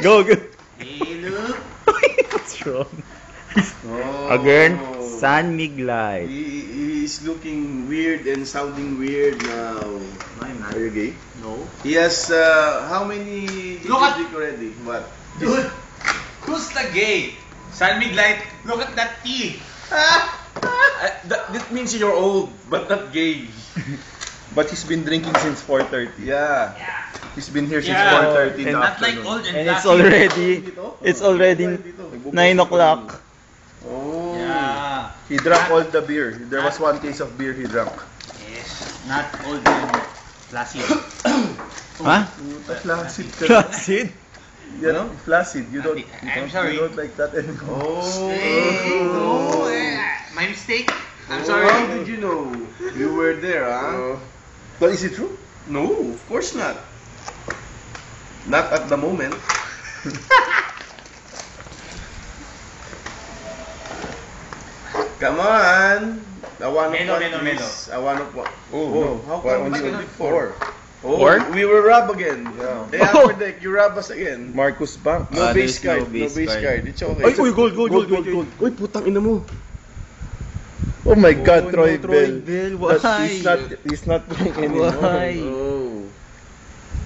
Go, go. Hey, look. What's wrong? Oh. Again, San Miglite. He's looking weird and sounding weird now. I'm not. Are you gay? No. He has how many Look at- drink already? What? Dude, who's the gay? San Miglite, look at that teeth. That means you're old, but not gay. But he's been drinking since 4:30. Yeah. He's been here since Yeah. 4:30 in the Not like afternoon. old and And it's flashy. already 9 o'clock. Oh. Yeah. He drank all the beer. There was one case of beer he drank. Yes. Not old and flashy. Huh? Flaccid. Flaccid? You know? Flaccid. You don't. I'm sorry. You don't like that anymore. Hey, no, my mistake. I'm sorry. How did you know? You were there, huh? But is it true? No, of course not. Not at the moment. Come on. I want to Melo, Melo, Melo. I want to Oh, no. How Why come only only four? Oh, Four? we will rob again. Yeah. Hey, Upper Deck, you rob us again. Marcus Bank. No base there's card. No base card. It's okay. Ay, uy, gold. Uy, putang ina mo. Oh my God, Troy no, Troy Bell. Bell, But why? He's not playing anymore. Why? Oh.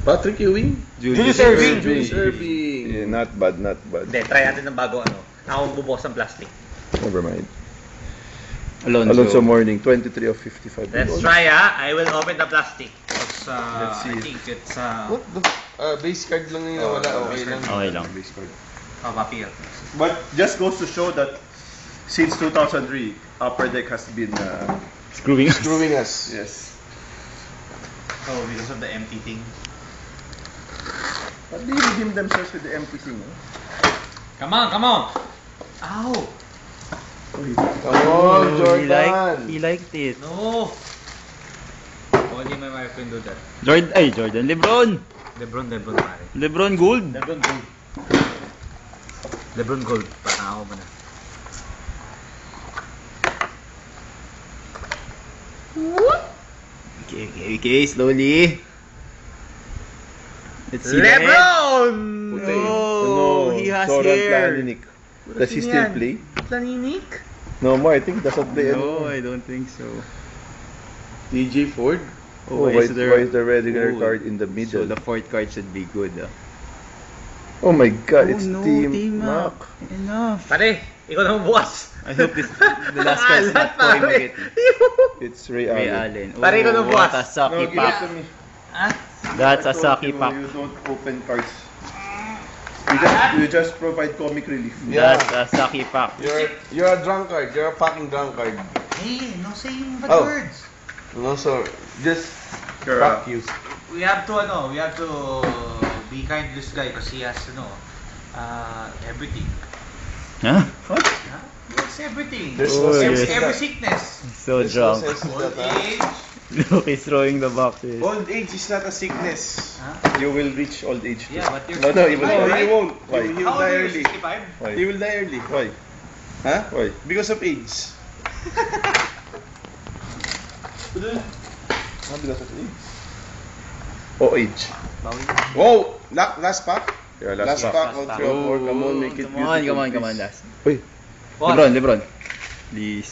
Patrick Ewing? Julius Erving. Julius Erving. Yeah, not bad, not bad. Hindi, try natin ng bago ano. Ako bubukas ng plastic. Never mind. Alonso. Alonso Morning, 23 of 55. Let's try I will open the plastic. It's, Let's see. I think it's, What the? Base card lang yun. Wala. Okay lang. Okay lang. papapir. But just goes to show that since 2003, Upper Deck has been Screwing us. Screwing us. yes. Oh, because of the empty thing. But they redeem themselves with the empty thing. Come on, come on! Ow! Come on, Jordan. He liked it. No! Only my wife can do that. Jordan. Lebron. Lebron pare. Lebron Gold. Lebron Gold. Lebron Gold. Patakaw mo na. Okay, slowly. Let's see the head. Lebron! Oh, he has hair. Planinik. Does he still play? Planinik? No more. I think he doesn't play No, anymore. I don't think so. TJ Ford? Oh, why is the red card in the So middle? the fourth card should be good. Oh my God, it's no, Team Mac. Mac. Enough. Pare, ikaw naman bukas. I hope the last card's not Koy Mageti. It's Ray Ray Allen. Allen. Pare, ikaw na what bukas. a sucky give it pack. to me. Ah? That's a I told sucky you, pack. You don't open cards. You just provide comic relief. Yeah. That's a sucky pack. You're a drunkard. You're a fucking drunkard. Hey, no saying bad Oh. words. No, so just You're fuck you. We have to be kind to this guy because he has everything. Huh? What? Huh? He has everything. There's Oh, no yes. sense in Every that. sickness. So There's no drunk. sense in Old that, age. Look, he's throwing the boxes. Old age is not a sickness. Huh? You will reach old age too. Yeah, but you're No, he will Right, No, die. he won't. Why? He will How old die are you? early. 65? Why? He will die early. Why? Huh? Why? Because of age. Not because of age. Oh, age. Whoa! Last pack? Yeah, Last pack. Last pack. 3 or 4. Come on, make it Come beautiful. on, please. last. Wait. What? Lebron. Please.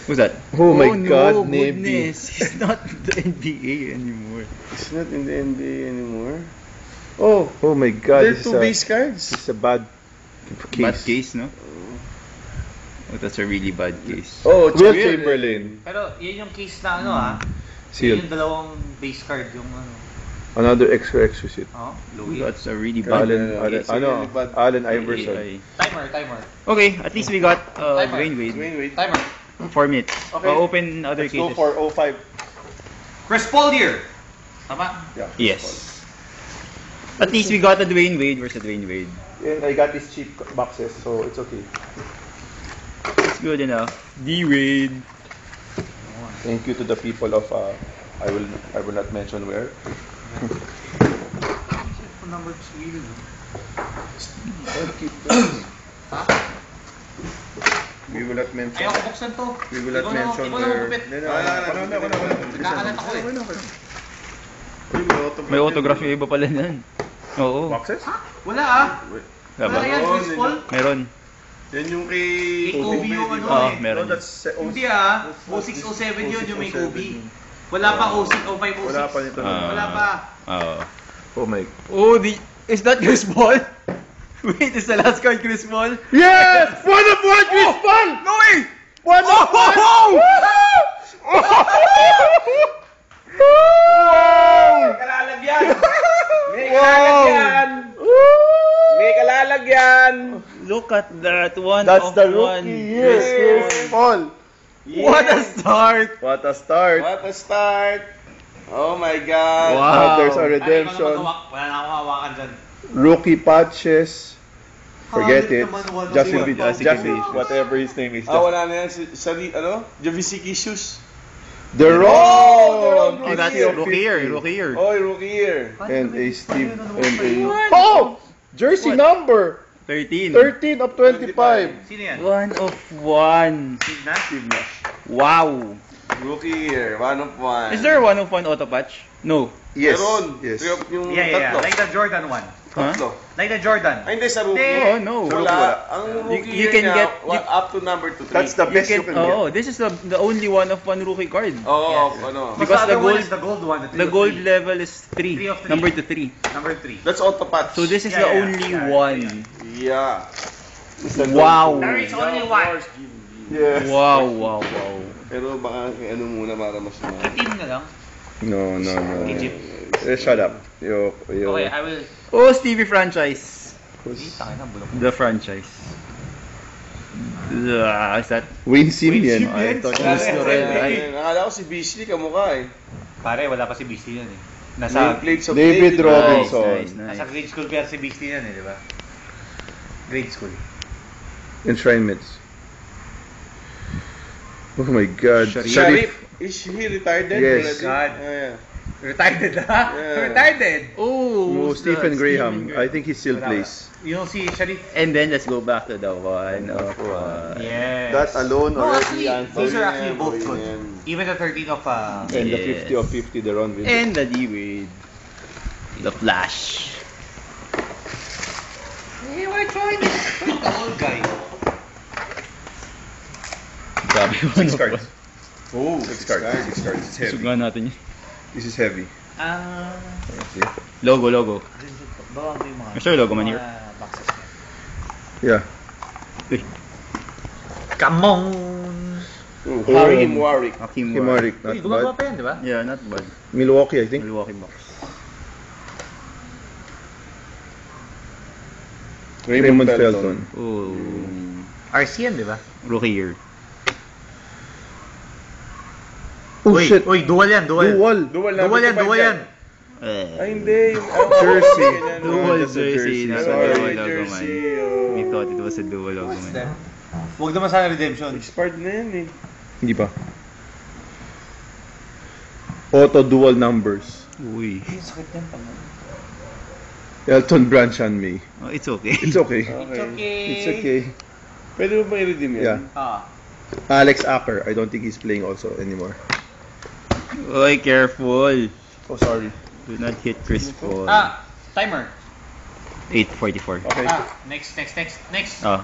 Who's that? Oh my no, God, Navy. goodness. He's not the NBA anymore. It's not in the NBA anymore. Oh my God. There are 2 base cards. This is a bad case. Bad case, no? Oh, that's a really bad case. Oh, Will Chamberlain. Chamberlain. Pero yun yung case na ano ah. Seal. Yun yung dalawang base card yung ano. Another extra exquisite. Oh, Oh, Louis. that's a really Allen- bad it's really bad. Allen Iverson. AI. Timer. Okay, at least we got Timer. Dwayne Wade. Wait. Timer. 4 minutes. Okay. I'll open other Let's go cases. for 05. Chris Paul here. Tama? Yeah. Yes. At least we got a Dwayne Wade versus Dwayne Wade. And I got these cheap boxes, so it's okay. It's good enough. D-Wade. Thank you to the people of I will not mention where. Number 3. We will not mention. Ayoko buksan to. We will not mention ikaw na where. magpipit. No. Nakakalat ako eh. May autograph yung iba pala nan. Oo. Boxes? Wala ah. Wala Wala ba? yan, Chris Paul. Meron. Yan yung kay... Kay Kobe yung ano Oo, eh. meron. No, that's... Hindi ah. 06, 07 yun yung may Kobe. Wala pa 06, 05, 06. Wala pa nito. Wala pa. Oo. Oh my... Oh, is that Chris Paul? Wait, is the last card Chris Paul? Yes! 1 of 1, Chris Paul! No way! 1 of 1! Wow! Kalalagyan! May kalalagyan! May kalalagyan! Look at that one. That's of the one. rookie year, Chris Paul. What a start! What a start. What a start! Oh my God! Wow. There's a Ay, redemption. wala na akong hawakan dyan. Rookie patches. Forget Hangit it. naman, wala Justin siya. Bieber. Justin Justin, Bieber. whatever his name is. Wala na yan. Ano? Javisiki shoes. The Oh, Rock. Oh, that's rookie year. Rookie year. Oh, rookie year. And a Steve. And a... What? Oh! Jersey What? number. 13. 13 of 25. Sino yan? 1 of 1. Steve Nash? Steve Nash. Wow. Rookie year. 1 of 1. Is there a 1 of 1 auto patch? No. Yes. Meron. Yes. 3 of yung Yeah. tatlo. Like the Jordan one. Huh? Tatlo. Like the Jordan. Ay, hindi. Sa rookie. Oh, no. Wala. Ang You- rookie you year can niya, get- you- up to number 2, 3. That's the best you can Oh, get. this is the only 1 of 1 rookie card. Oo, Yes. ano. Because Mas the other one gold- is the gold one. The gold level is 3. 3 of 3. Number to 3. Number 3. That's autopatch. So this is Yeah, the yeah, only yeah, one. Yeah. Wow. There is only one. Yes. Wow. Pero baka ano muna para mas Team na lang. No. Egypt. Shut up. Yo. Okay, I will. Oh, Stevie franchise. Tangin na, bulok. The franchise. Is that? Wayne Simeon. I thought it Wala was rin. Torrent. Nakala ko si Beasley kamukha eh. Pare, wala pa si Beastie yan eh. Nasa Nasa, plates of David David Robinson. Nice. nasa grade school pa si Beastie yan eh, di ba? Grade school. Enshrinements. Oh my God. Sharif. Sharif. Is he retired then? Yes. already? God. Oh, yeah. Retired ha? Yeah. Retired. Oh, Oh, who's Stephen that? Graham. Stephen I think he still Wala, plays. Yung si Sharif. And then let's go back to the 1 of 1. Yes. That alone No, already actually, answers. these are actually Yan, both yan. good. Even the 13 of And the Yes. 50 of 50, the Ron Williams. And the D-Wade. The Flash. Hey, we're trying this. The old guy. Grabe, 1 of 1. cards. Oh, 6 cards. 6 cards. It's heavy. Sugan natin yun. This is heavy. See? Logo. Bawang ko yung mga... Sure, logo man here. mga boxes niya. Yeah. Come on! Hakim Warwick. Hakim Himaric, Uy, not gumagawa bad. pa yan, di ba? Yeah, not bad. Milwaukee, I think. Milwaukee Bucks. Raymond Felton. Oh. RC yan, di ba? Rookie year. Oh Uy, shit. Uy, dual yan, dual. Dual. Dual Dual yan. Ay, hindi. Yung Jersey. Dual That's a jersey, not a Sorry. dual logo man. jersey. We thought it was a dual logo man. Huwag naman sana redemption. Expired na yan eh. Hindi pa. Auto dual numbers. Uy. Sakit yan pag... Elton Branch and me. Oh, it's okay. It's okay. okay. It's okay. Pwede mo ba i-redeem yan? Yeah. Ah. Alex Acker. I don't think he's playing also anymore. Oy, careful. Oh, sorry. Do not hit Chris Paul. Timer. 8:44. Okay. Next. Oh,